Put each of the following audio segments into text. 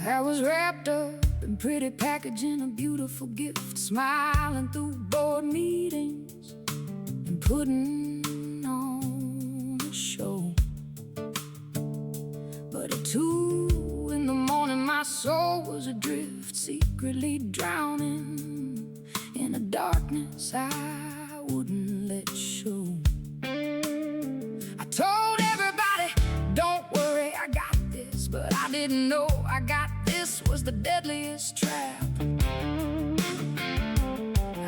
I was wrapped up in pretty packaging, a beautiful gift, smiling through board meetings and putting on a show. But at 2 in the morning, my soul was adrift, secretly drowning in a darkness I wouldn't let show. I told everybody, don't worry, I got this, but I didn't know I got this was the deadliest trap.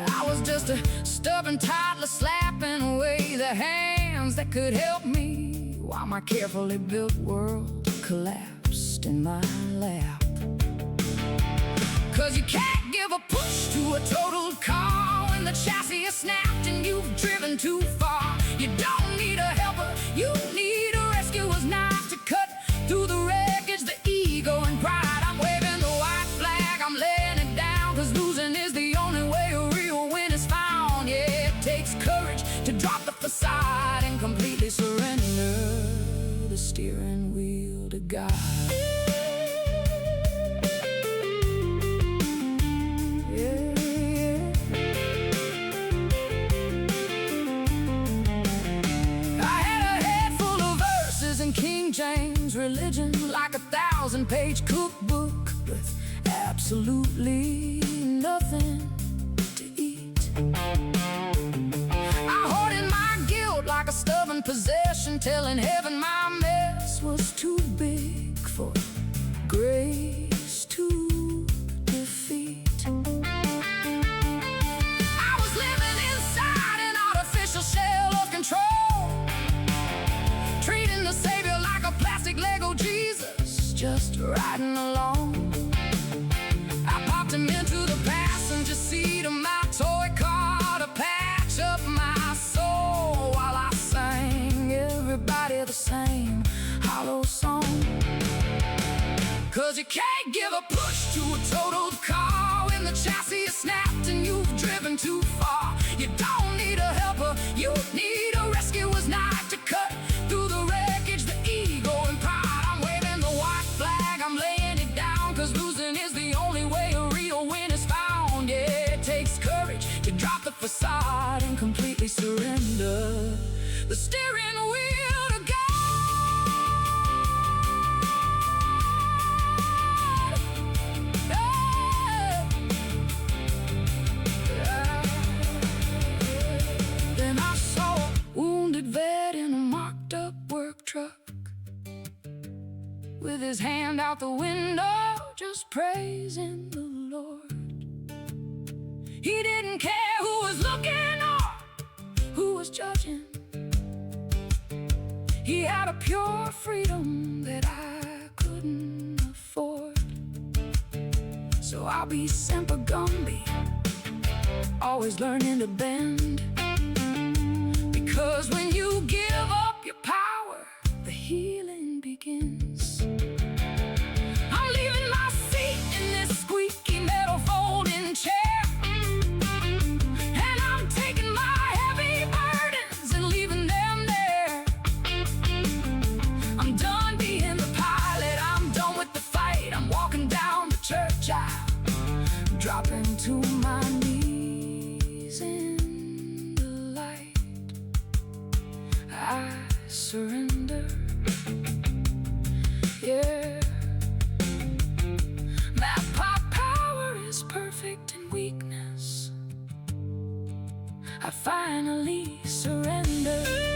I was just a stubborn toddler slapping away the hands that could help me, while my carefully built world collapsed in my lap. 'Cause you can't give a push to a totaled car when the chassis is snapped and you've driven too far. You don't need a helper, you need a rescuer's knife to cut through the wreckage, the ego and pride. I'm waving the white flag, I'm laying it down, 'cause losing is the only way a real win is found. Yeah, it takes courage to drop the facade and completely surrender the steering wheel to God. James religion, like a 1,000-page cookbook with absolutely nothing to eat. I hoarded my guilt like a stubborn possession, telling heaven my mess was too big for grace to defeat. I was living inside an artificial shell of control, treating the Savior like a plastic Lego Jesus, just riding along. I popped him into the passenger seat of my toy car to patch up my soul, while I sang everybody the same hollow song. 'Cause you can't give a push to a totaled car when the chassis is snapped and you've driven too far. You don't need a helper, you need a rescuer's knife to cut through the wreckage, the ego and pride. I'm waving the white flag, I'm laying it down, 'cause losing is the only way a real win is found. Yeah, it takes courage to drop the facade and completely surrender the steering wheel to God. Then I saw a wounded vet in a marked up work truck, with his hand out the window, just praising the Lord. He didn't care who was looking or who was judging. He had a pure freedom that I couldn't afford. So I'll be Semper Gumby, always learning to bend, because when you give up your power, the healing begins. I'm leaving my seat in this squeaky metal folding chair, and I'm taking my heavy burdens and leaving them there. I'm done being the pilot, I'm done with the fight. I'm walking down the church aisle, dropping to my knees in the light. I surrender, yeah. My power is perfect in weakness. I finally surrender.